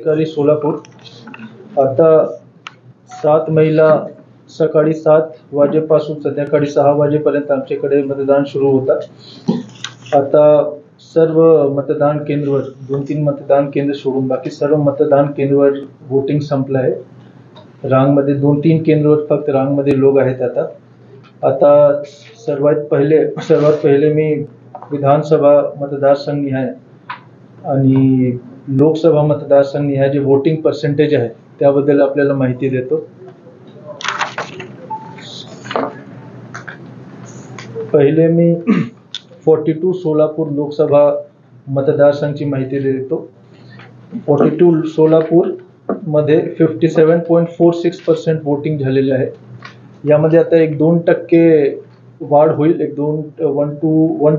अधिकारी सोलापूर। आता 7 मेला सकाळी 7 वाजेपासून संध्याकाळी 6 वाजेपर्यंत आमच्याकडे मतदान सुरू होतं। आता सर्व मतदान केंद्रावर 2-3 मतदान केंद्र सोडून बाकी सर्व मतदान केंद्रावर वोटिंग संपलं आहे। रांगमध्ये 2-3 केंद्रावर फक्त रांगमध्ये लोक आहेत। आता सर्वात पहिले मी विधानसभा मतदारसंघ निहाय आणि लोकसभा मतदारसंघ निहाय जे वोटिंग पर्सेंटेज आहे त्याबद्दल आपल्याला माहिती देतो। पहिले मी 42 सोलापूर लोकसभा मतदारसंघाची माहिती देतो। 42 सोलापूर मध्ये 57.46% वोटिंग झालेले आहे। यामध्ये आता 1-2% वाढ होईल, 1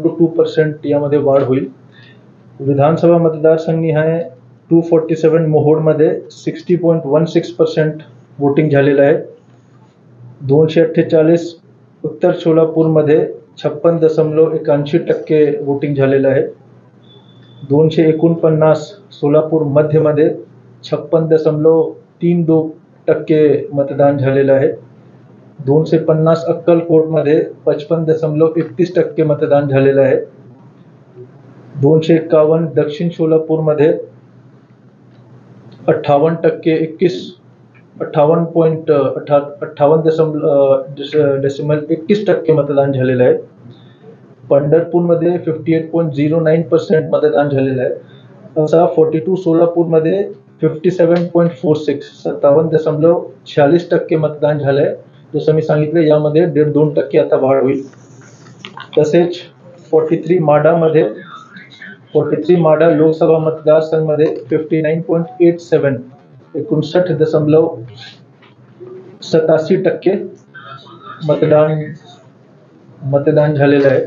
to 2% यामध्ये वाढ होईल। विधानसभा मतदारसंघ निहाय 247 मोहोळमध्ये 60.16% वोटिंग झालेलं आहे। 248 उत्तर सोलापूरमध्ये 56.81% वोटिंग झालेलं आहे। 249 सोलापूर मध्यमध्ये 56.32% मतदान झालेलं आहे। 250 अक्कलकोटमध्ये 55.31% मतदान झालेलं आहे। 251 दक्षिण सोलापूरमध्ये 58.21% मतदान झालेलं आहे। पंढरपूरमध्ये 58.09% मतदान झालेलं आहे। असा 42 सोलापूरमध्ये 57.46% मतदान झालंय। जसं मी सांगितलं यामध्ये 1.5-2% आता वाढ होईल। तसेच 43 माढा लोकसभा मतदारसंघमध्ये 59.87 59.87% मतदान झालेलं आहे।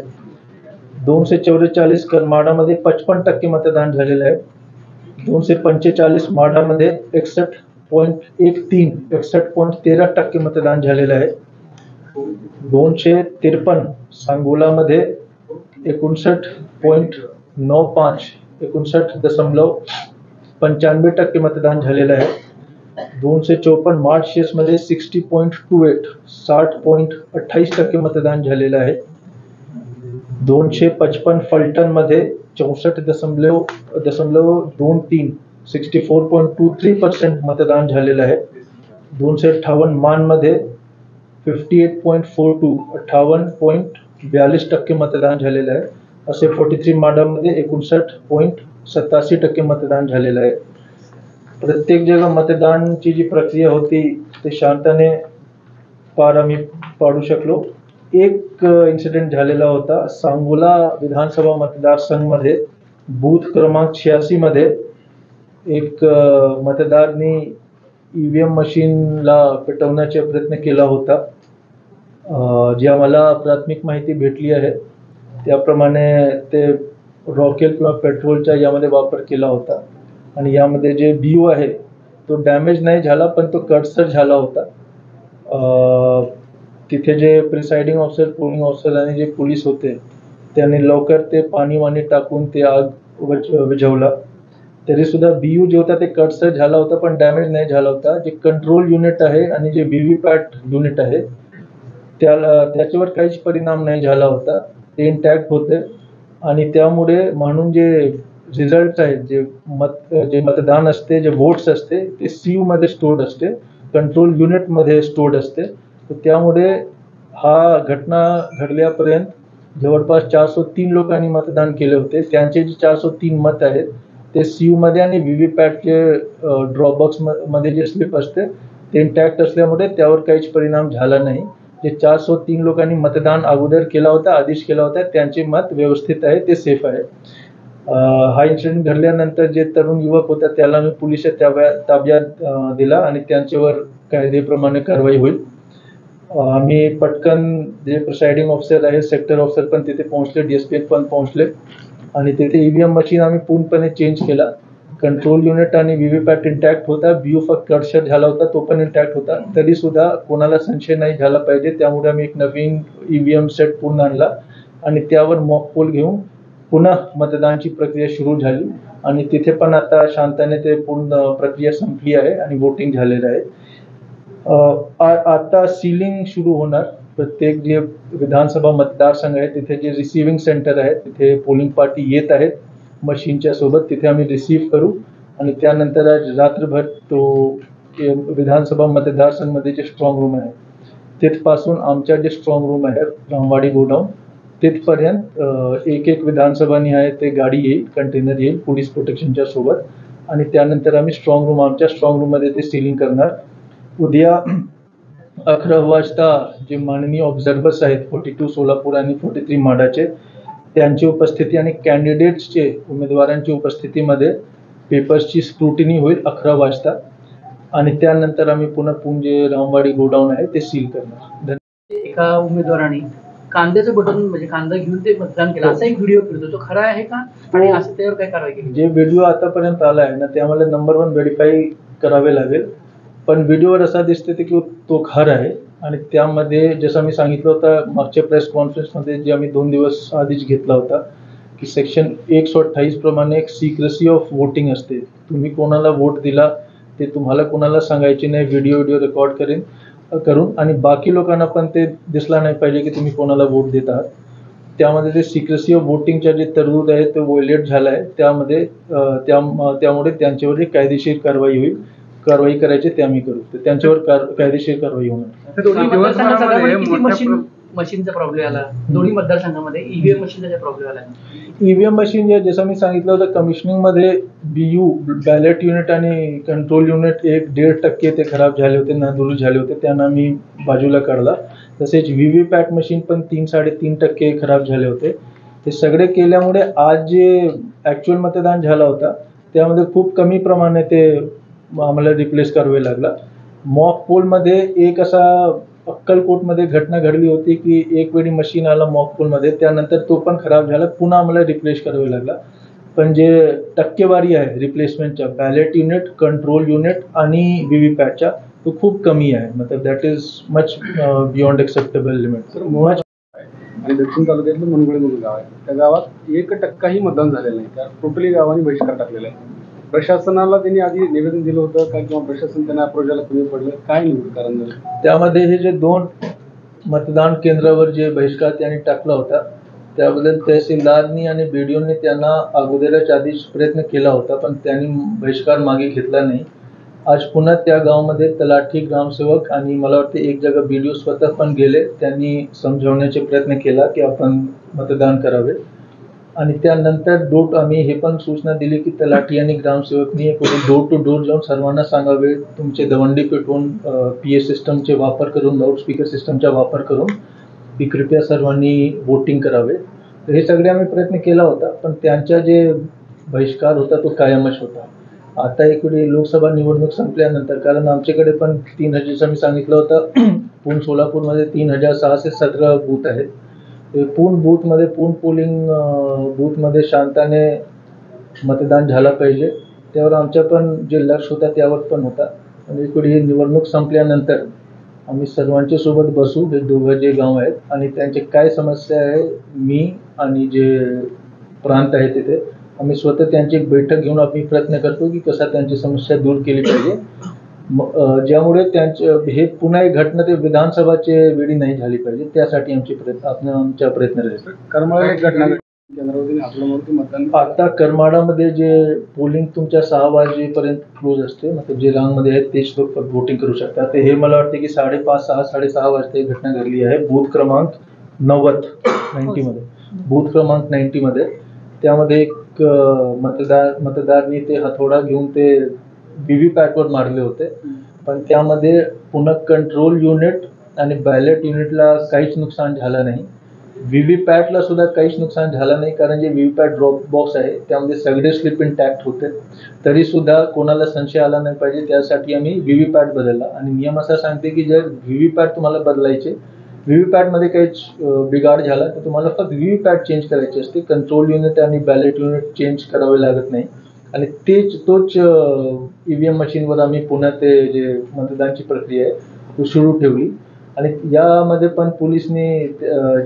244 करमाडामध्ये 55% मतदान झालेलं आहे। 245 माढामध्ये 61.13% मतदान झालेलं आहे। 253 सांगोलामध्ये 59.95% मतदान झालेलं आहे। 254 मार्शेसमध्ये 60.28% मतदान झालेलं आहे। 255 फलटणमध्ये 64.23% मतदान झालेलं आहे। 258 मानमध्ये 58.42% मतदान झालेलं आहे। असे 43 माढामध्ये 59.87% मतदान झालेलं आहे। प्रत्येक जगा मतदानाची जी प्रक्रिया होती ते शांततेने आम्ही पाडू शकलो। एक इन्सिडेंट झालेला होता सांगोला विधानसभा मतदारसंघमध्ये बूथ क्रमांक 86 मध्ये एक मतदारांनी ईव्हीएम मशीनला पेटवण्याचा प्रयत्न केला होता। जी आम्हाला प्राथमिक माहिती भेटली आहे त्याप्रमाणे ते रॉकेल किंवा पेट्रोलचा यामध्ये वापर केला होता आणि यामध्ये जे बीयू आहे तो डॅमेज नाही झाला पण तो कटसर झाला होता। तिथे जे प्रिसाइडिंग ऑफिसर, पोलिंग ऑफिसर आणि जे पोलीस होते त्यांनी लवकर ते पाणी टाकून ते आग विझवला। तरी सुद्धा बीयू जे होता ते कटसर झाला होता पण डॅमेज नाही झाला होता। जे कंट्रोल युनिट आहे आणि जे व्हीव्हीपॅट युनिट आहे त्याच्यावर काहीच परिणाम नाही झाला होता, ते इंटॅक्ट होते आणि त्यामुळे म्हणून जे रिझल्ट आहेत जे मतदान असते, जे वोट्स असते ते सीयू मध्ये स्टोर्ड असते, कंट्रोल युनिट मध्ये स्टोर्ड असते। तर त्यामुळे हा घटना घडल्यापर्यंत जवळपास 403 लोकांनी मतदान केले होते। त्यांचे जे 403 मत आहेत ते सीयू मध्ये आणि व्हीव्हीपॅटचे ड्रॉपबॉक्स मध्ये जे स्लिप असते ते इंटॅक्ट असल्यामुळे त्यावर काहीच परिणाम झाला नाही। जे 403 लोकांनी मतदान अगोदर केला होता, आदेश केला होता, त्यांचे मत व्यवस्थित आहे, ते सेफ आहे। हा इन्सिडेंट घडल्यानंतर जे तरुण युवक होता त्याला मी पोलिस ताब्यात दिला आणि त्यांच्यावर कायदेप्रमाणे कारवाई होईल। आम्ही पटकन जे प्रिसाइडिंग ऑफिसर आहे, सेक्टर ऑफिसर पण तिथे पोहोचले, डीएसपी पण पोहोचले आणि तिथे ईव्हीएम मशीन आम्ही पूर्णपणे चेंज केला। कंट्रोल युनिट आणि व्हीव्हीपॅट इंटॅक्ट होता, बीयू फक्त कटसर झाला होता, तो पण इंटॅक्ट होता। तरी सुद्धा कोणाला संशय नाही झाला पाहिजे त्यामुळे आम्ही एक नवीन ईव्हीएम सेट पूर्ण आणला आणि त्यावर मॉक पोल घेऊन पुन्हा मतदानाची प्रक्रिया सुरू झाली आणि तिथे पण आता शांततेने ते पूर्ण प्रक्रिया संपली आहे आणि वोटिंग झालेलं आहे. आता सीलिंग सुरू होणार. प्रत्येक जे विधानसभा मतदारसंघ आहे तिथे जे रिसिव्हिंग सेंटर आहे तिथे पोलिंग पार्टी येत आहेत मशीनच्या सोबत. तिथे आम्ही रिसीव्ह करू आणि त्यानंतर आज रात्रभर तो विधानसभा मतदारसंघमध्ये जे स्ट्रॉंग रूम आहे तिथपासून आमच्या जे स्ट्रॉंग रूम आहे रामवाडी गोडाऊन तिथपर्यंत एक एक विधानसभा निहाय ते गाडी येईल, कंटेनर येईल पोलीस प्रोटेक्शनच्या सोबत आणि त्यानंतर आम्ही आमच्या स्ट्रॉंग रूममध्ये ते सीलिंग करणार. उद्या 11 वाजता जे माननीय ऑब्झर्वर्स आहेत 42 सोलापूर आणि 43 माडाचे त्यांची उपस्थिती आणि कॅन्डिडेट्सचे उमेदवारांची उपस्थितीमध्ये पेपर्सची स्क्रुटिनी होईल 11 वाजता आणि त्यानंतर आम्ही पुन्हा जे रामवाडी गोडाऊन आहे ते सील करणार. एका उमेदवाराने कांद्याचं बटन म्हणजे कांदा घेऊन ते मतदान केलं असा एक व्हिडिओ फिरतो, तो खरा आहे का आणि असं त्यावर काय कारवाई केली? जे व्हिडिओ आतापर्यंत आला आहे ना ते आम्हाला नंबर 1 व्हेरीफाय करावे लागेल, पण व्हिडिओवर असा दिसते की तो खरा आहे आणि त्यामध्ये जसं मी सांगितलं होतं मागच्या प्रेस कॉन्फरन्समध्ये जे आम्ही 2 दिवस आधीच घेतला होता की सेक्शन 128 प्रमाणे एक सिक्रेसी ऑफ वोटिंग असते. तुम्ही कोणाला वोट दिला ते तुम्हाला कोणाला सांगायचे नाही, व्हिडिओ रेकॉर्ड करून आणि बाकी लोकांना पण ते दिसला नाही पाहिजे की तुम्ही कोणाला वोट देत आहात. त्यामध्ये ते सिक्रेसी ऑफ वोटिंगच्या जे तरतूद आहे ते व्हायोलेट झाला आहे. त्यामुळे त्यांच्यावर एक कायदेशीर कारवाई करायची ते आम्ही करू. तर त्यांच्यावर कायदेशीर कारवाई होणार. दोन्ही मतदारसंघामध्ये किती मशीनचा प्रॉब्लेम आला? दोन्ही मतदारसंघामध्ये ईव्हीएम मशीनचा प्रॉब्लेम आला? ईव्हीएम मशीन जसं मी सांगितलं होतं कमिशनिंगमध्ये BU बॅलेट युनिट आणि कंट्रोल युनिट 1-1.5% ते खराब झाले होते, नादुरुस्त झाले होते, त्यांना मी बाजूला काढला. तसेच VVPAT मशीन पण 3-3.5% खराब झाले होते. ते सगळे केल्यामुळे आज जे ॲक्च्युअल मतदान झाला होता त्यामध्ये खूप कमी प्रमाणे ते आम्हाला रिप्लेस करावे लागला. मॉक पोलमध्ये एक असा अक्कलकोटमध्ये घटना घडली होती की एक वेळी मशीन आला मॉक पोलमध्ये, त्यानंतर तो पण खराब झाला, पुन्हा आम्हाला रिप्लेस करावे लागला. पण जे टक्केवारी आहे रिप्लेसमेंटच्या बॅलेट युनिट, कंट्रोल युनिट आणि VVPATच्या तो खूप कमी आहे. मतलब that is much beyond acceptable limit. आणि दक्षिण तालुक्यातलं मनगुळे म्हणून गाव आहे, त्या गावात 1% मतदान झालेलं नाही. त्या टोटली गावाने बहिष्कार टाकलेला आहे. प्रशासनाला त्यांनी आधी निवेदन दिलं होतं का किंवा प्रशासन त्यांना अप्रोचाला कमी पडलं, काय नेमकं कारण झालं? त्यामध्ये हे जे 2 मतदान केंद्रावर जे बहिष्कार त्यांनी टाकला होता त्याबद्दल तहसीलदारनी आणि BDOनी त्यांना अगोदरच आधीच प्रयत्न केला होता, पण त्यांनी बहिष्कार मागे घेतला नाही. आज पुन्हा त्या गावामध्ये तलाठी, ग्रामसेवक आणि मला वाटते एक जागा BDO स्वतः पण गेले. त्यांनी समजावण्याचे प्रयत्न केला की आपण मतदान करावे आणि त्यानंतर आम्ही हे पण सूचना दिली की तलाठी आणि ग्रामसेवकनी डोर टू डोर जाऊन सर्वांना सांगावे, तुमचे दवंडी पेटवून PA सिस्टमचे वापर करून, लाऊडस्पीकर सिस्टमचा वापर करून की कृपया सर्वांनी वोटिंग करावे. तर हे सगळे आम्ही प्रयत्न केला होता, पण त्यांचा जे बहिष्कार होता तो कायमच होता. आता इकडे लोकसभा निवडणूक संपल्यानंतर, कारण आमच्याकडे पण 3000 जसं मी सांगितलं होतं सोलापूरमध्ये 3617 बूथ आहेत. पूर्ण पोलिंग बूथमध्ये शांततेने मतदान झालं पाहिजे, त्यावर आमच्या पण जे लक्ष होता त्यावर पण होता. आणि इकडे ही निवडणूक संपल्यानंतर आम्ही सर्वांच्या सोबत बसू, हे दोघं जे गाव आहेत आणि त्यांचे काय समस्या आहे, मी आणि जे प्रांत आहे तिथे आम्ही स्वतः त्यांची एक बैठक घेऊन आम्ही प्रयत्न करतो की कसा त्यांची समस्या दूर केली पाहिजे, ज्यामुळे हे पुन्हा एक घटना ते विधानसभाचे वेळी नाही झाली पाहिजे. त्यासाठी आमच्या प्रयत्न राहील. करमाळा एक घटना केंद्रावरून आपल्यामध्ये मतदान आता करमाळामध्ये जे पोलिंग तुमच्या 6 वाजेपर्यंत क्लोज असते, मतलब जे रांगमध्ये आहेत तेच लोक वोटिंग करू शकतात. हे मला वाटते की 5:30-6:30 वाजता एक घटना घडली आहे बूथ क्रमांक 90 मध्ये. बूथ क्रमांक 90 मध्ये त्यामध्ये एक मतदारनी ते हथोडा घेऊन ते VVPATवर मारले होते, पण त्यामध्ये पुन्हा कंट्रोल युनिट आणि बॅलेट युनिटला काहीच नुकसान झालं नाही. VVPATला सुद्धा काहीच नुकसान झालं नाही, कारण जे VVPAT ड्रॉप बॉक्स आहे त्यामध्ये सगळे स्लिप इंटॅक्ट होते. तरी सुद्धा कोणाला संशय आला नाही पाहिजे, त्यासाठी आम्ही VVPAT बदलला. आणि नियम असा सांगते की जर VVPAT तुम्हाला बदलायचे, VVPATमध्ये काहीच बिघाड झाला तर तुम्हाला फक्त VVPAT चेंज करायची असते. कंट्रोल युनिट आणि बॅलेट युनिट चेंज करावे लागत नाही. आणि तोच EVM मशीनवर आम्ही पुन्हा ते जे मतदानाची प्रक्रिया आहे ती सुरू ठेवली. आणि यामध्ये पण पोलिसने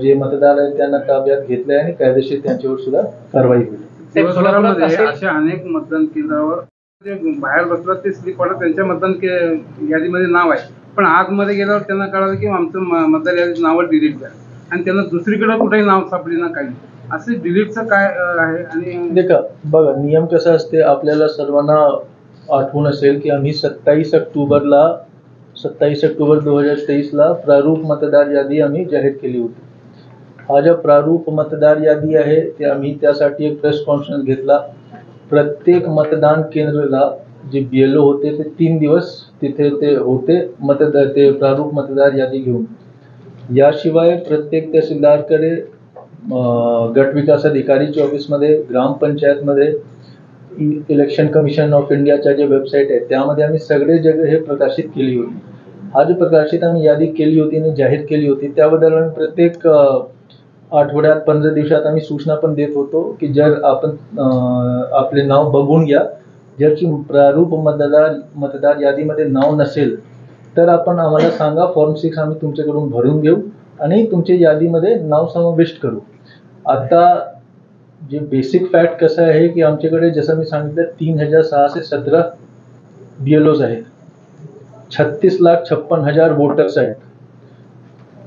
जे मतदार आहेत त्यांना ताब्यात घेतले आणि कायदेशीर त्यांच्यावर सुद्धा कारवाई होईल. दिवसभरामध्ये असेल- अशा अनेक मतदान केंद्रावर जे बाहेर बसतात ते स्लिप वाटत त्यांच्या यादीमध्ये नाव आहे, पण आतमध्ये गेल्यावर त्यांना कळालं की आमचं मतदार यादीत नावं डिलीट झालं आणि त्यांना दुसरीकडे कुठेही नाव सापडले ना काही. असे डिलीटचं काय आहे? आणि देखा बघा, नियम कसा असते आपल्याला सर्वांना आठवण असेल की आम्ही 27 ऑक्टोबर 2023 प्रारूप मतदार यादी आम्ही जाहीर केली होती. हा जो प्रारूप मतदार यादी आहे ते आम्ही त्यासाठी एक प्रेस कॉन्फरन्स घेतला. प्रत्येक मतदान केंद्राला जे BLO होते ते 3 दिवस तिथे ते होते ते प्रारूप मतदार यादी घेऊन. याशिवाय प्रत्येक तहसीलदारकडे गट विकास अधिकारीच्या ऑफिसमध्ये, ग्रामपंचायतमध्ये, इलेक्शन कमिशन ऑफ इंडियाच्या जे वेबसाईट आहे त्यामध्ये आम्ही सगळे जग हे प्रकाशित केली होती. हा जो प्रकाशित आम्ही यादी केली होती आणि जाहीर केली होती त्याबद्दल आम्ही प्रत्येक आठवड्यात 15 दिवसात आम्ही सूचना पण देत होतो की जर आपण आपले नाव बघून घ्या, जर प्रारूप मतदार यादीमध्ये नाव नसेल तर आपण आम्हाला सांगा, फॉर्म 6 आम्ही तुमच्याकडून भरून घेऊ आणि तुमच्या यादीमध्ये नाव समाविष्ट करू. आता जे बेसिक फॅक्ट कसं आहे की आमच्याकडे जसं मी सांगितलं 3617 BLOs आहेत, 36,56,000 वोटर्स आहेत.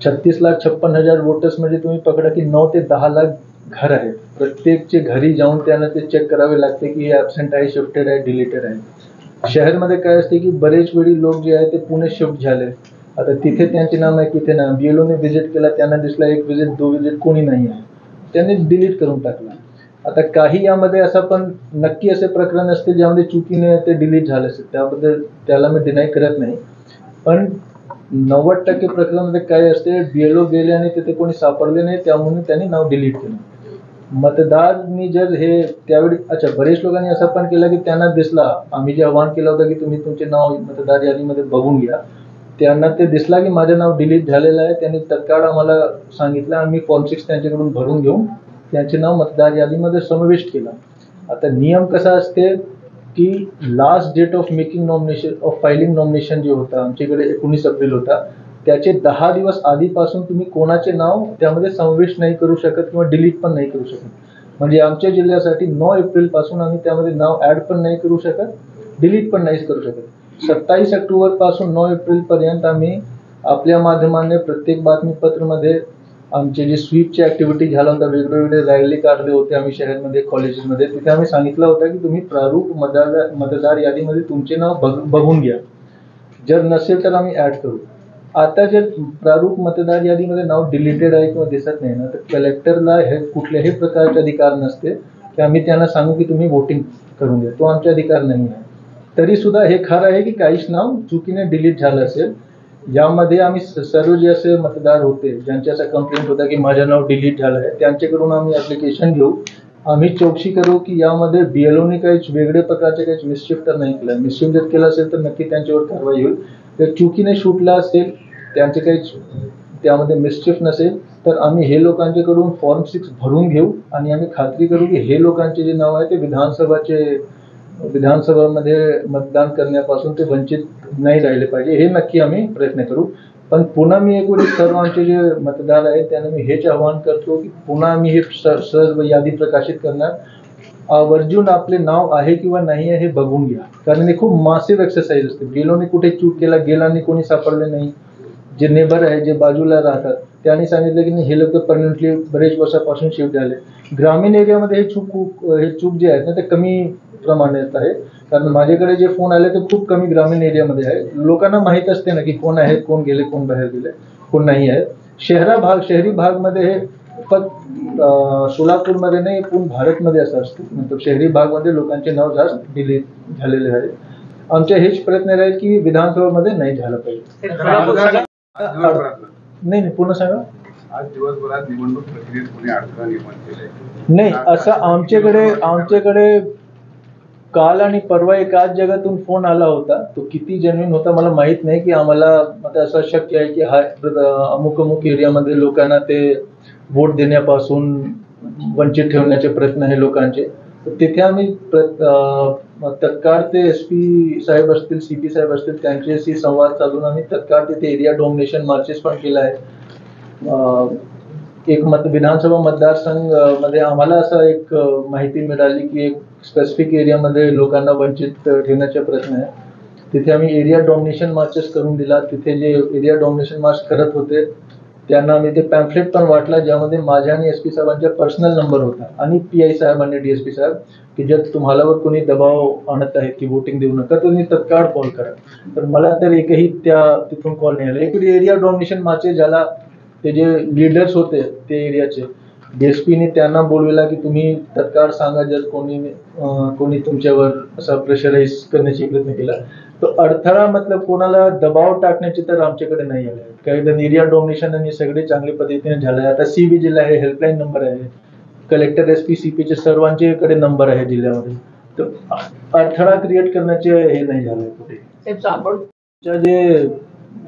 36,56,000 वोटर्स म्हणजे तुम्ही पकडा की 9 ते 10 लाख घर आहेत. प्रत्येकचे घरी जाऊन त्यांना ते चेक करावे लागते की हे ॲब्सेंट आहे, शिफ्टेड आहे, डिलीटेड आहे. शहरमध्ये काय असते की बरेच वेळी लोक जे आहे ते पुणे शिफ्ट झाले, आता तिथे त्यांचे नाव आहे तिथे नाही. BLOने व्हिजिट केला, त्यांना दिसला 1 व्हिजिट 2 व्हिजिट कोणी नाही आहे, त्यांनी डिलीट करून टाकला. आता काही यामध्ये असं पण नक्की असे प्रकरण असते ज्यामध्ये चुकीने ते डिलीट झाले असेल, त्याबद्दल त्याला मी डिनाय करत नाही, पण 90% प्रकरणामध्ये काय असते BLO गेले आणि तिथे कोणी सापडले नाही त्यामुळे त्यांनी नाव डिलीट केलं. मतदारनी जर हे त्यावेळी बरेच लोकांनी असं पण केलं की त्यांना दिसला, आम्ही जे आवाहन केलं होतं की तुम्ही तुमचे नाव मतदार यादीमध्ये बघून घ्या, त्यांना ते दिसला की माझं नाव डिलीट झालेलं आहे, त्यांनी तत्काळ आम्हाला सांगितलं, आम्ही फॉर्म 6 त्यांच्याकडून भरून घेऊन त्यांचे नाव मतदार यादीमध्ये समाविष्ट केलं. आता नियम कसा असते की last date of filing nomination जे होता आमच्याकडे 19 एप्रिल होता, त्याचे 10 दिवस आधीपासून तुम्ही कोणाचे नाव त्यामध्ये समाविष्ट नाही करू शकत किंवा डिलीट पण नाही करू शकत. म्हणजे आमच्या जिल्ह्यासाठी 9 एप्रिल पासून आम्ही त्यामध्ये नाव ऍड पण नाही करू शकत, डिलीट पण नाही करू शकत. 27 ऑक्टोबर पासून 9 एप्रिल पर्यंत आम्ही आपल्या माध्यमाने प्रत्येक बातमीपत्रामध्ये आमचे जे स्वीपची ऍक्टिव्हिटी झाला होता, वेगवेगळे रॅली काढले होते आम्ही शहरामध्ये, कॉलेजेसमध्ये, तिथे आम्ही सांगितलं होतं की तुम्ही प्रारूप मतदार यादीमध्ये तुमचे नाव बघून घ्या, जर नसेल तर आम्ही ऍड करू. आता जर प्रारूप मतदार यादीमध्ये नाव डिलीटेड आहे किंवा दिसत नाही ना, तर कलेक्टरला हे कुठल्याही प्रकारचे अधिकार नसते की आम्ही त्यांना सांगू की तुम्ही वोटिंग करून घ्या, तो आमचा अधिकार नाही आहे. तरी सुद्धा हे खरं आहे की काहीच नाव चुकीने डिलीट झालं असेल. यामध्ये आम्ही सर्व जे असे मतदार होते ज्यांच्या असा कंप्लेंट होता की माझं नाव डिलीट झालं आहे, त्यांच्याकडून आम्ही ऍप्लिकेशन घेऊ, आम्ही चौकशी करू की यामध्ये BLOने काही वेगळे प्रकारचे काही मिसचिफ तर नाही केलं. मिसचिफ जर केलं असेल तर नक्की त्यांच्यावर कारवाई होईल. जर चुकीने शूटला असेल, त्यांचे काही त्यामध्ये मिसचिफ नसेल, तर आम्ही हे लोकांच्याकडून फॉर्म 6 भरून घेऊ आणि आम्ही खात्री करू की हे लोकांचे जे नाव आहे ते विधानसभामध्ये मतदान करण्यापासून ते वंचित नाही राहिले पाहिजे, हे नक्की आम्ही प्रयत्न करू. पण पुन्हा मी एक वेळी सर्व आमचे जे मतदार आहेत त्यांना मी हेच आवाहन करतो की पुन्हा आम्ही हे सर्व यादी प्रकाशित करणार, आवर्जून आपले नाव आहे किंवा नाही आहे हे बघून घ्या, कारण हे खूप मासिव्ह एक्सरसाइज असते. BLOने कुठे चूक गेला आणि कोणी सापडले नाही, जे नेबर आहे जे बाजूला राहतात त्यांनी सांगितलं की हे लोक परमनंटली बरेच वर्षापासून शिफ्ट झाले. ग्रामीण एरियामध्ये हे चूक जे आहेत ना ते कमी प्रमाणात आहे, कारण माझ्याकडे जे फोन आले ते खूप कमी ग्रामीण एरियामध्ये आहे. लोकांना माहित असते ना की कोण आहेत, कोण गेले, कोण बाहेर गेले, कोण नाही आहे. शहरी भागमध्ये हे फक्त सोलापूरमध्ये नाही, पूर्ण भारतमध्ये असं असतं, मतलब शहरी भागमध्ये लोकांचे नाव जास्त डिलीट झालेले आहेत. आमचे हेच प्रयत्न राहील की विधानसभामध्ये नाही झालं पाहिजे. नाही पूर्ण सांगा. आज दिवसभरात निवडणूक प्रक्रियेत कोणी अडथळा निर्माण केलाय? नाही, असं आमच्याकडे काल आणि परवा एकाच जगातून फोन आला होता, तो किती जेन्युइन होता मला माहित नाही, की आम्हाला आता असं शक्य आहे की हा अमुक एरियामध्ये लोकांना ते वोट देण्यापासून वंचित ठेवण्याचे प्रयत्न आहे लोकांचे. तर तिथे आम्ही तत्काळ ते SP साहेब असतील, CP साहेब असतील त्यांच्याशी संवाद साधून आम्ही तत्काळ तिथे एरिया डॉमिनेशन मार्चेस पण केला आहे. एक विधानसभा मतदारसंघ मध्ये आम्हाला असं एक माहिती मिळाली की एक स्पेसिफिक एरियामध्ये लोकांना वंचित ठेवण्याचा प्रयत्न आहे. तिथे आम्ही एरिया डॉमिनेशन मार्चेस करून दिला. तिथे जे एरिया डॉमिनेशन मार्च करत होते त्यांना आम्ही ते पॅम्फलेट पण वाटला, ज्यामध्ये माझ्या आणि एसपी साहेबांचा पर्सनल नंबर होता आणि पीआय साहेब आणि डीएसपी साहेब की जर तुम्हालावर कोणी दबाव आणत आहे की वोटिंग देऊ नका तर तुम्ही तत्काळ कॉल करा. तर मला तर एकही तिथून कॉल नाही आला. एक एरिया डॉमिनेशन मार्चेस ज्याला ते जे लीडर्स होते ते एरियाचे डीएसपीने त्यांना बोलविला की तुम्ही तत्काळ सांगा जर कोणी तुमच्यावर असा प्रेशराईज करण्याचा प्रयत्न केला. तो अडथळा मतलब कोणाला दबाव टाकण्याचे तर आमच्याकडे नाही आले. काही जण एरिया डॉमिनेशन आणि सगळे चांगल्या पद्धतीने झाले. आता सीबी जिल्हा आहे, हेल्पलाईन नंबर आहे, कलेक्टर एसपी सीपीचे सर्वांच्याकडे नंबर आहे जिल्ह्यामध्ये. तर अडथळा क्रिएट करण्याचे हे नाही झालंय कुठे. जे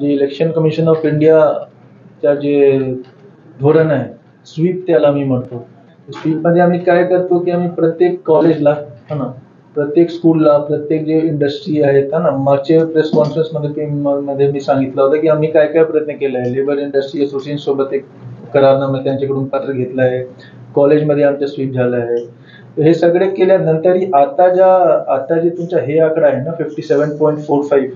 इलेक्शन कमिशन ऑफ इंडियाच्या जे धोरण आहे स्वीप त्याला मी म्हणतो. स्वीप मध्ये आम्ही काय करतो की आम्ही प्रत्येक कॉलेजला ना प्रत्येक स्कूलला प्रत्येक जे इंडस्ट्री आहेत ना मागच्या प्रेस कॉन्फरन्स मध्ये मी सांगितलं होतं की आम्ही काय काय प्रयत्न केला आहे. लेबर इंडस्ट्री असोसिएशन सोबत एक करारनामा त्यांच्याकडून पत्र घेतलं आहे. कॉलेजमध्ये आमचं स्वीप झालं आहे. हे सगळे केल्यानंतर आता जे तुमचा हे आकडा आहे ना 57.45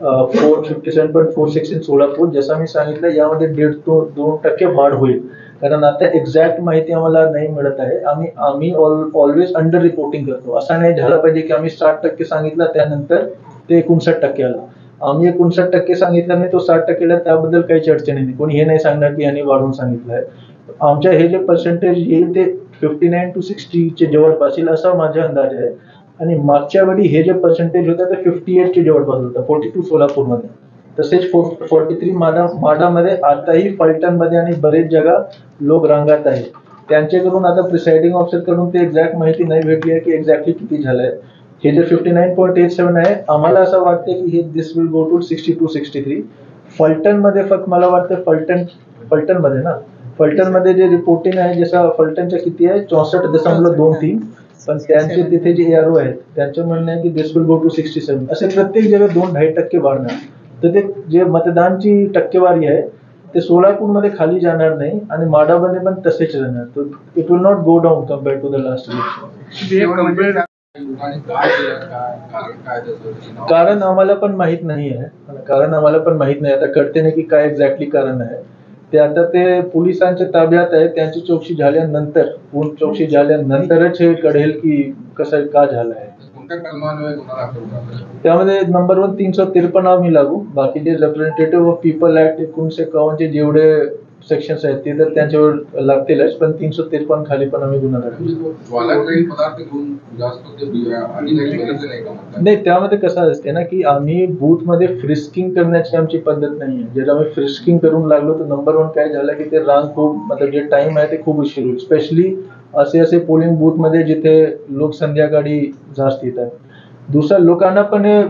57.46 इन सोलापूर जसं मी सांगितलं यामध्ये 1.5 ते 2% वाढ होईल. कारण आता एक्झॅक्ट माहिती आम्हाला नाही मिळत आहे. आम्ही ऑलवेज अंडर रिपोर्टिंग करतो. असं नाही झालं पाहिजे की आम्ही 60% सांगितलं त्यानंतर ते 59% आलं. आम्ही 59% सांगितलं नाही तो 60% त्याबद्दल काही चर्चा नाही. कोणी हे नाही सांगणार की यांनी वाढवून सांगितलं आहे. आमच्या हे जे पर्सेंटेज येईल ते 59 to 60 चे जवळपास येईल असा माझा अंदाज आहे. आणि मागच्या वेळी हे जे पर्सेंटेज होतं ते 58 चे जवळपास होतं 42 सोलापूरमध्ये. तसेच 43 माडामध्ये आताही फलटणमध्ये आणि बरेच जागा लोक रांगत आहेत. त्यांच्याकडून आता प्रिसाइडिंग ऑफिसर कडून ते एक्झॅक्ट माहिती नाही भेटली आहे की एक्झॅक्टली किती झालंय. हे जे 59.87 आहे आम्हाला असं वाटतं की हे दिस विल गो टू 62 63. फलटणमध्ये फक्त मला वाटतं फलटणमध्ये जे रिपोर्टिंग आहे जसं फलटणच्या किती आहे 64.23 पण त्यांचे तिथे जे एआरओ आहेत त्यांचं म्हणणं आहे की दिस विल गो टू 67. असे प्रत्येक जगा 2-2.5% वाढणार. तर ते जे मतदानची टक्केवारी आहे ते सोलापूरमध्ये खाली जाणार नाही आणि माडामध्ये पण तसेच राहणार. तर it will not go down compared to the last election. कारण आम्हाला पण माहित नाही आहे. आता कळते नाही की काय एक्झॅक्टली कारण आहे ते. आता ते पोलिसांच्या ताब्यात आहे. त्यांची चौकशी झाल्यानंतर पूर्ण चौकशी झाल्यानंतरच हे कळेल की कसं का झालं आहे. त्यामध्ये नंबर 1 353 आम्ही लागू. बाकी जे रिप्रेझेंटेटिव्ह ऑफ पीपल ऍक्ट 1951 चे जेवढे सेक्शन्स आहेत ते तर त्यांच्यावर लागतीलच पण 353 खाली पण आम्ही गुन्हा दाखल. नाही त्यामध्ये कसं असते ना की आम्ही बूथ मध्ये फ्रिस्किंग करण्याची आमची पद्धत नाही आहे. जर आम्ही फ्रिस्किंग करून लागलो तर नंबर 1 काय झालं की ते रांग खूप मतलब जे टाइम आहे ते खूप उशीर होईल. स्पेशली असे पोलिंग बूथ मध्ये जिथे लोक संध्याकाळी जास्त येतात. दुसऱ्या लोकांना पण हे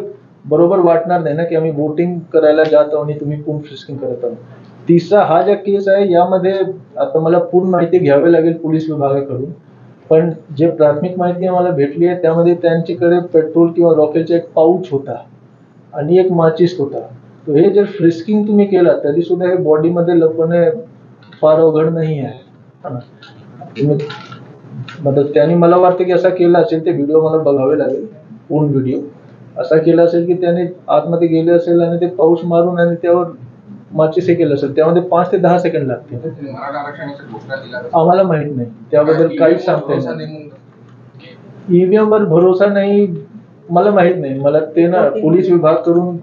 बरोबर वाटणार नाही ना की आम्ही वोटिंग करायला जातो आणि तुम्ही पूर्ण फ्रिस्किंग करत आहोत. तिसरा हा ज्या केस आहे यामध्ये आता मला पूर्ण माहिती घ्यावी लागेल पोलीस विभागाकडून. पण जे प्राथमिक माहिती आम्हाला भेटली आहे त्यामध्ये त्यांच्याकडे पेट्रोल किंवा रॉकेलचा एक पाऊच होता आणि एक माचिस होता. तर हे जर फ्रिस्किंग तुम्ही केला तरी सुद्धा हे बॉडीमध्ये लपवणे फार अवघड नाही आहे. मतलब त्यांनी मला वाटतं की असा केला असेल ते व्हिडिओ मला बघावे लागेल पूर्ण व्हिडिओ. असा केला असेल की त्याने आतमध्ये गेले असेल आणि ते पाऊस मारून आणि त्यावर माचिस हे केलं असेल. त्यामध्ये 5 ते 10 सेकंड लागतील. आम्हाला माहित नाही त्याबद्दल काहीच सांगता येत नाही. ईव्हीएम वर भरोसा नाही मला माहित नाही. मला ते ना पोलीस विभाग कडून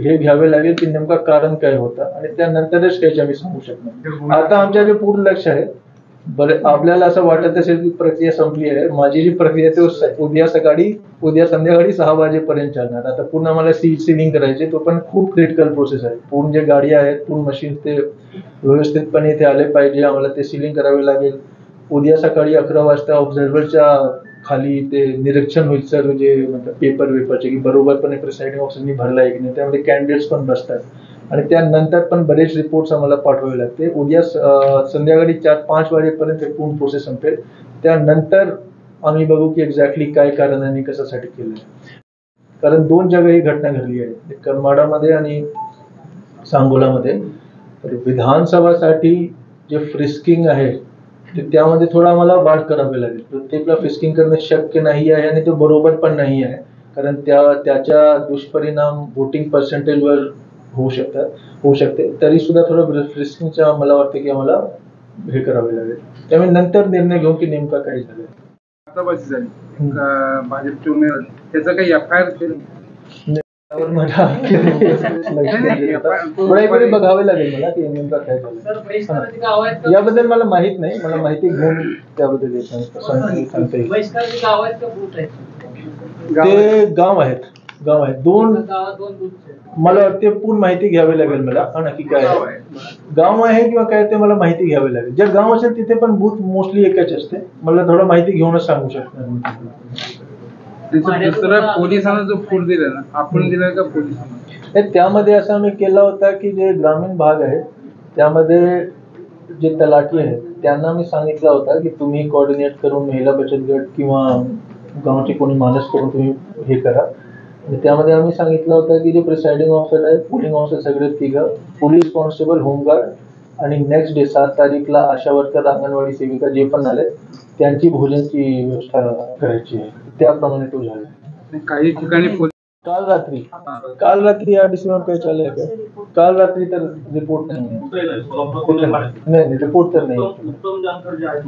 हे घ्यावे लागेल की नेमका कारण काय होतं आणि त्यानंतरच त्याच्या आम्ही सांगू शकणार. आता आमच्या जे पूर्ण लक्ष आहे बरं आपल्याला असं वाटत असेल की प्रक्रिया संपली आहे. माझी जी प्रक्रिया ते उद्या संध्याकाळी 6 वाजेपर्यंत चालणार. आता पूर्ण आम्हाला सीलिंग करायचे तो पण खूप क्रिटिकल प्रोसेस आहे. पूर्ण जे गाडी आहेत पूर्ण मशीन ते व्यवस्थितपणे इथे आले पाहिजे. आम्हाला ते सीलिंग करावे लागेल. उद्या सकाळी 11 वाजता ऑब्झर्व्हरच्या खाली ते निरीक्षण होईल सर जे मतलब पेपरचे की बरोबरपणे प्रिसाइडिंग ऑफिसरनी भरला आहे की नाही. त्यामध्ये कॅन्डिडेट्स पण बसतात आणि त्यानंतर पण बरेच रिपोर्ट्स आम्हाला पाठवावे लागते. उद्या संध्याकाळी 4-5 वाजेपर्यंत पूर्ण प्रोसेस संपेल. त्यानंतर आम्ही बघू की एक्झॅक्टली काय कारण आणि कशासाठी केलं. कारण 2 जागा ही घटना घडली आहे करमाडामध्ये आणि सांगोलामध्ये. तर विधानसभासाठी जे फ्रिस्किंग आहे ते त्यामध्ये थोडा आम्हाला वाढ करावी लागेल. प्रत्येकला फ्रिस्किंग करणे शक्य नाही आहे आणि ते बरोबर पण नाही आहे, कारण त्याच्या दुष्परिणाम वोटिंग पर्सेंटेजवर होऊ शकते. तरी सुद्धा थोडं फ्रिस्किंगचा मला वाटतं की आम्हाला हे करावे लागेल. त्यामुळे नंतर निर्णय घेऊ की नेमका काय झालं. हाताबाजी झाली भाजपचे उमेदवार, त्याचा काही FIR त्यावर मला थोड्या वेळ बघावे लागेल मला की नेमका काय झालं. सर, बहिष्काराची गाव आहेत का? याबद्दल मला माहित नाही, मला माहिती घेऊन त्याबद्दल सांगता येईल. बहिष्काराची गाव आहेत का बूथ आहेत? ते गाव आहेत 2. गावात 2 बूथ आहेत. मला वाटते पूर्ण माहिती घ्यावी लागेल मला. नक्की काय आहे, गाव आहे किंवा काय ते मला माहिती घ्यावी लागेल. जे गाव असेल तिथे पण बूथ मोस्टली एकच असते. मला थोडं माहिती घेऊनच सांगू शकणार मी. दुसरा पोलिसांना जो फूट दिला ना, आपण दिला का पोलिसांना? त्यामध्ये असं आम्ही केला होता की जे ग्रामीण भाग आहे त्यामध्ये जे तलाठी आहेत त्यांना मी सांगितलं होता की तुम्ही कोऑर्डिनेट करून महिला बचत गट किंवा गावचे कोणी माणूस करून तुम्ही हे करा. त्यामध्ये आम्ही सांगितलं होतं की जे प्रिसाइडिंग ऑफिसर आहे, पोलिंग ऑफिसर सगळे 3, पोलीस कॉन्स्टेबल, होमगार्ड आणि नेक्स्ट डे 7 तारीखला आशा वर्कर, अंगणवाडी सेविका जे पण आले त्यांची भोजनची व्यवस्था करायची आहे. त्याप्रमाणे तो झाला. काही ठिकाणी काल रात्री या डिसेंबर काय चालू आहे का? काल रात्री तर रिपोर्ट नाही, रिपोर्ट तर नाही. उत्तम जानकर जे आहेत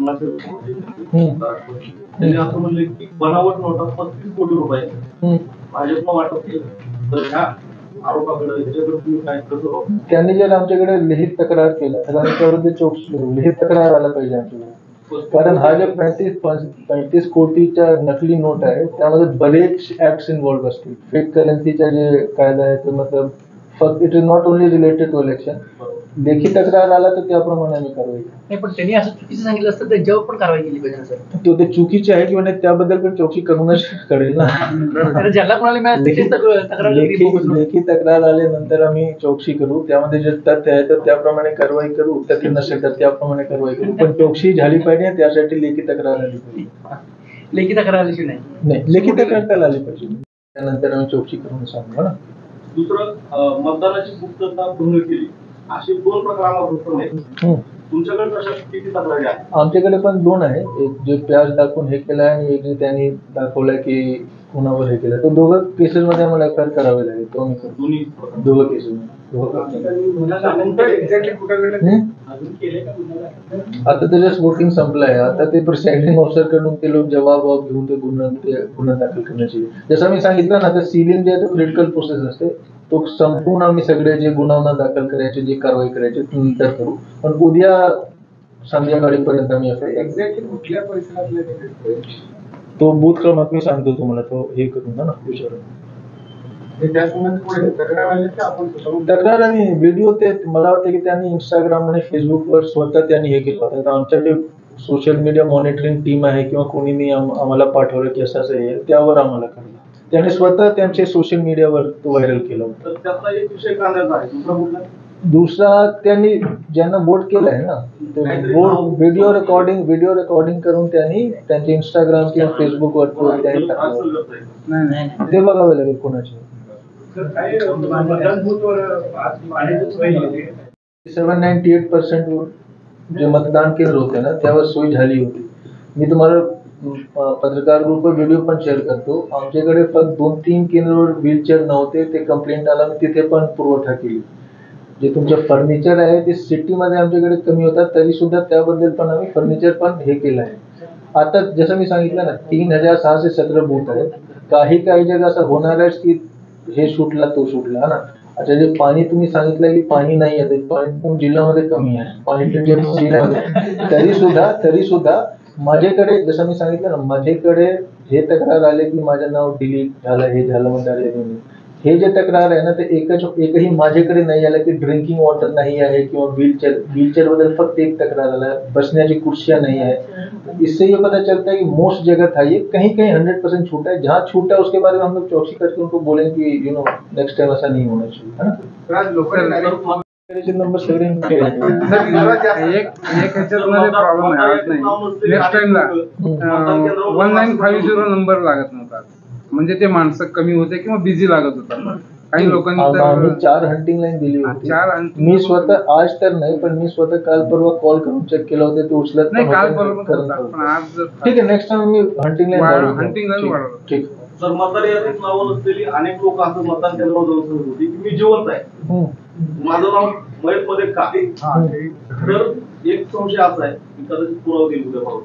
त्यांनी असं म्हणले की बनावट नोटा 35 कोटी रुपये भाजपनं वाटप केलं. तर ह्या आरोपाकडे तुम्ही काय करतो? त्यांनी जर आमच्याकडे लिखित तक्रार केला तर आम्ही त्याविरुद्ध चौकशी करू. लिखित तक्रार आला पाहिजे आमच्याकडे, कारण हा जो 35 कोटीच्या नकली नोट आहे त्यामध्ये बरेच ऍक्ट्स इन्व्हॉल्व असतील. फेक करन्सीचा जे कायदा आहे तो मतलब फक्त it is not only related to election. लेखी तक्रार आला तर त्याप्रमाणे आम्ही कारवाई करू. नाही, पण त्यांनी असं चुकीचं सांगितलं असतं त्याच्यावर पण कारवाई केली पाहिजे ना सर. तो ते चुकीचे आहे किंवा नाही त्याबद्दल पण चौकशी करूनच कळेल ना. कारण ज्याला कोणाला मिळालं त्याचीच तक्रार लेखी तक्रार आल्यानंतर आम्ही चौकशी करू. त्यामध्ये जर तथ्य आहे तर त्याप्रमाणे कारवाई करू, तथ्य नसेल तर त्याप्रमाणे कारवाई करू. पण चौकशी झाली पाहिजे, त्यासाठी लेखी तक्रार आली पाहिजे. लेखी तक्रार आल्याशी नाही, लेखी तक्रार त्याला आली पाहिजे. त्यानंतर आम्ही चौकशी करून सांगू ना. दुसरं, मतदानाची गुप्तता भंग केली असे 2 प्रकरणावर वृत्त आहे. तुमच्याकडे कशा किती तक्रारी आहेत? आमच्याकडे पण 2 आहे. एक जे प्याज दाखवून हे केलं आहे आणि एक जे त्यांनी दाखवलंय की कुणावर हे केलं. तो दोघं केसेस मध्ये आम्हाला FIR करावे लागेल. तो आम्ही करतो. दोघं केसेस आता तर जस्ट वोटिंग संपलं आहे. आता ते प्रिसाइडिंग ऑफिसर कडून ते लोक जबाब घेऊन ते गुन्हा दाखल करण्याची, जसं मी सांगितलं ना, तर सिलिंग जे आहे तो क्रिटिकल प्रोसेस असते. तो संपूर्ण आम्ही सगळे जे गुन्हा दाखल करायचे, जे कारवाई करायची नंतर करू. पण उद्या संध्याकाळीपर्यंत आम्ही एक्झॅक्टली कुठल्या परिसरातले तो बूथ क्रमांक मी सांगतो तुम्हाला, तो हे करून ना विचारून. तक्रार आणि व्हिडिओ ते मला वाटतं की त्यांनी इंस्टाग्राम आणि फेसबुकवर स्वतः त्यांनी हे केलं होतं. आमच्याकडे सोशल मीडिया मॉनिटरिंग टीम आहे किंवा कोणी आम्हाला पाठवलं की असं हे, त्यावर आम्हाला कळलं. त्याने स्वतः त्यांचे सोशल मीडियावर तो व्हायरल केला होता. तर त्यातला एक विषय कांद्याचा आहे. दुसरा कुठला? दुसरा त्यांनी ज्यांना वोट केलंय ना, व्हिडिओ रेकॉर्डिंग करून त्यांनी त्यांचे इंस्टाग्राम किंवा फेसबुकवर त्यांनी टाकलं. ते बघावे लागेल कोणाचे. 798% जे मतदान केंद्र होते ना त्यावर सोय झाली होती. मी तुम्हाला पत्रकार ग्रुपवर व्हिडिओ पण शेअर करतो. आमच्याकडे फक्त 2-3 केंद्रावर व्हीलचेअर नव्हते. ते कंप्लेंट आला, मी तिथे पण पुरवठा केली. जे तुमचं फर्निचर आहे ते सिटीमध्ये आमच्याकडे कमी होतात, तरी सुद्धा त्याबद्दल पण आम्ही फर्निचर पण हे केलं आहे. आता जसं मी सांगितलं ना, 3617 बूथ आहेत. काही जागा असं होणार आहे की हे सुटला तो सुटला ना. अच्छा, जे पाणी तुम्ही सांगितलं की पाणी नाही आहे, पाणी जिल्ह्यामध्ये कमी आहे, पाणी जिल्ह्यामध्ये, तरी सुद्धा माझ्याकडे जसं मी सांगितलं ना, माझ्याकडे हे तक्रार आले की माझं नाव डिलीट झालं, हे झालं म्हणून. हे जे तक्रार आहे ना ते एकही माझ्याकडे नाही आलं की ड्रिंकिंग वॉटर नाही आहे किंवा व्हीलचेयर बद्दल फक्त एक तक्रार आला, बसण्याची कुर्सियां नहीं है. इससे ये पता चलता है कि मोस्ट जगह था ये, कहीं कहीं 100% छूटा है. जहाँ छूटा है उसके बारे में हम लोग चौकसी करके उनको बोलेंगे कि नेक्स्ट टाइम ऐसा नहीं होना चाहिए, है ना. नंबर सगळे एक ह्याच्यामध्ये प्रॉब्लेम आहे. नेक्स्ट टाइमला 1950 नंबर लागत नव्हता, म्हणजे ते माणसं कमी होते किंवा बिझी लागत होता. काही लोकांनी आम्ही 4 हंटिंग लाईन दिली होती. मी स्वतः आज तर नाही, पण मी स्वतः काल परवा कॉल करून चेक केलं होतं, ते उचलत नाही, पण काल होते, परवा करत पण नव्हते. आज ठीक आहे, नेक्स्ट टाइम मी हंटिंग लाईन वाढवतो. ठीक. जर मतदार यादीत नावं नसलेली अनेक लोक असं मतदान केंद्रावर जाऊन सांगत होती की मी जिवंत आहे, माझं नाव मयत मध्ये का. तर एक संशय असा आहे की कदाचित पुरावा देईल उद्या परवा,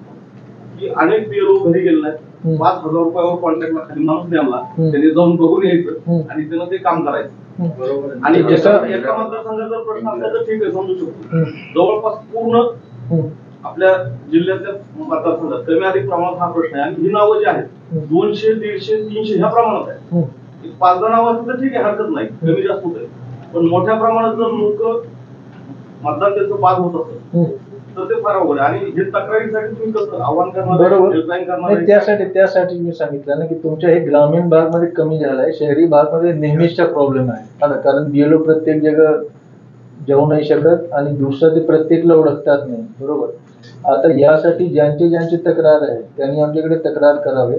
की अनेक बीएलओ घरी गेले नाही, 5,000 रुपयावर कॉन्ट्रॅक्टला खाली माणूस नेमला, त्यांनी जाऊन बघून यायचं आणि त्यानं ते काम करायचं. बरोबर. आणि एका मतदारसंघाचा जर प्रश्न असला तर ठीक आहे, समजू शकतो. जवळपास पूर्ण आपल्या जिल्ह्यातल्या मतदारसंघात कमी अधिक प्रमाणात हा प्रश्न आहे. आणि ही नावं जी आहेत 200, 150, 300 ह्या प्रमाणात आहे. 5-10 नावं असतील तर ठीक आहे, हरकत नाही, कमी जास्त होत आहे. पण मोठ्या प्रमाणात जर लोक मतदान त्यांचं बाद होत असेल तर ते फार अवघड आहे. आणि हे तक्रारीसाठी तुम्ही कसं आव्हान करणार, हेल्पलाईन करणार? त्यासाठी मी सांगितलं ना की तुमच्या हे ग्रामीण भागमध्ये कमी झालाय, शहरी भागमध्ये नेहमीचा प्रॉब्लेम आहे. कारण बीएलओ प्रत्येक जगा जाऊ नाही शकत आणि दुसरं ते प्रत्येकला ओळखतात नाही. बरोबर. आता यासाठी ज्यांची तक्रार आहे त्यांनी आमच्याकडे तक्रार करावे.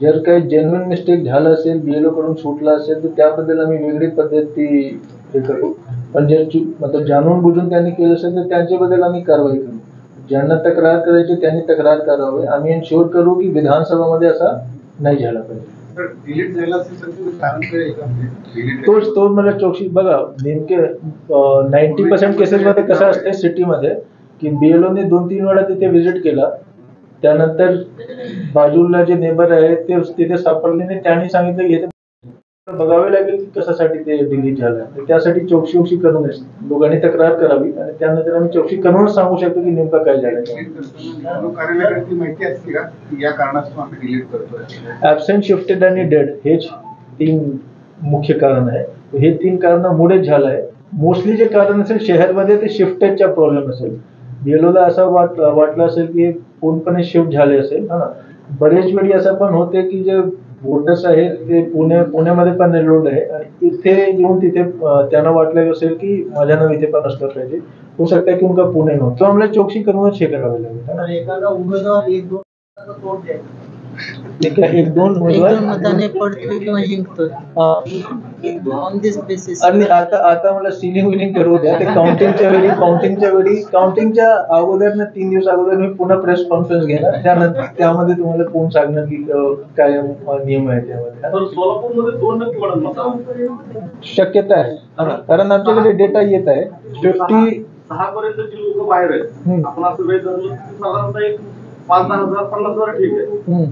जर काही जेन्युइन मिस्टेक झालं असेल, बीएलओ कडून सुटलं असेल, तर त्याबद्दल आम्ही वेगळी पद्धती हे करू. पण जर मतलब जाणून बुजून त्यांनी केलं असेल तर त्यांच्याबद्दल आम्ही कारवाई करू. ज्यांना तक्रार करायची त्यांनी तक्रार करावी. आम्ही एन्श्योर करू की विधानसभामध्ये असा नाही झाला पाहिजे. डिलीट झाला असेल तर तुम्ही कारण कळेल का? तो मला चौकशी बघा. नेमके 90% केसेसमध्ये कसं असते सिटीमध्ये की बीएलओने 2-3 वेळा तिथे व्हिजिट केला, त्यानंतर बाजूला जे नेबर आहे ते तिथे सापडले नाही, त्यांनी सांगितलं की हे बघावे लागेल की कशासाठी ते डिलीट झालं. त्यासाठी चौकशी करून दोघांनी तक्रार करावी आणि त्यानंतर आम्ही चौकशी करूनच सांगू शकतो की नेमकं काय झालं. कार्यालयाची माहिती असते का की या कारणास्तव आम्ही डिलीट करतोय? ऍबसेंट, शिफ्टेड आणि डेड हेच 3 मुख्य कारण आहे. हे 3 कारणामुळेच झालं आहे. मोस्टली जे कारण असेल शहरमध्ये ते शिफ्टेडचा प्रॉब्लेम असेल. बीएलओला असं वाटलं असेल की पूर्णपणे शिफ्ट झाले असेल. बरेच वेळी असं पण होते की जे वोटर्स आहेत ते पुण्यामध्ये पण एनरोल्ड आहे आणि इथे येऊन तिथे त्यांना वाटलं असेल की माझ्या नाव इथे पण असलं पाहिजे. हो सकता है की उनका पुणे में हो, तो आम्हाला चौकशी करूनच हे करावे लागेल. एखादा उमेदवार 1-2 तोड द्यायचं. 1-2 मताने पडतोय किंवा जिंकतोय ऑन दिस बेसिस. आणि आता मला सिलिंग करू द्या. ते काउंटिंगच्या अगोदर ना 3 दिवस अगोदर मी पुन्हा प्रेस कॉन्फरन्स घेणार, त्यानंतर त्यामध्ये तुम्हाला कोण सांगणार की काय नियम आहे त्यामध्ये. सोलापूरमध्ये 2% वाढत मतदान शक्यता आहे कारण आमच्याकडे डेटा येत आहे. 6 पर्यंत जी लोक बाहेर आहेत, आपण असं वेळ धरलं साधारणतः एक 5-10 हजार 50 हजार ठीक आहे.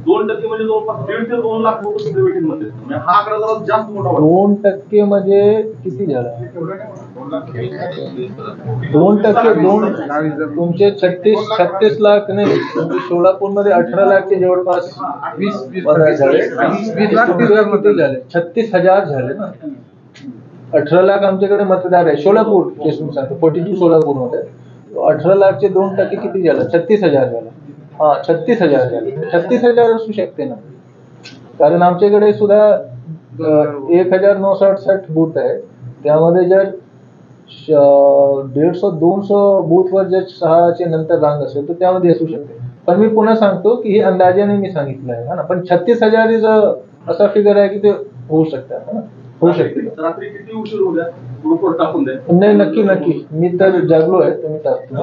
2% म्हणजे जवळपास 1.5 ते 2 लाख लोक मध्ये म्हणजे हा आकडा जरा जास्त मोठा वाटतो. 2% म्हणजे किती झाला? 2% तुमचे 36 लाख नाही, सोलापूरमध्ये 18 लाखचे जवळपास 20 झाले. 20 लाख किती झाले? 36,000 झाले ना. 18 लाख आमच्याकडे मतदार आहे. सोलापूर केसून सांगतो, 42 सोलापूरमध्ये 18 लाखचे 2% किती झालं? 36,000 झालं. 36,000 झाले. 36,000 असू शकते ना, कारण आमच्याकडे सुद्धा 1968 बूथ आहे. त्यामध्ये जर 150-200 बूथवर जर 6च्या नंतर रांग असेल तर त्यामध्ये असू शकते. पण मी पुन्हा सांगतो की हे अंदाजाने मी सांगितलं आहे ना. पण 36,000 असा फिगर आहे की ते होऊ शकतात. होऊ शकते. रात्री किती उशीर होऊ द्या, ग्रुपवर टाकून द्या. नाही, नक्की मी तर जागलो आहे. तुम्ही टाकतो.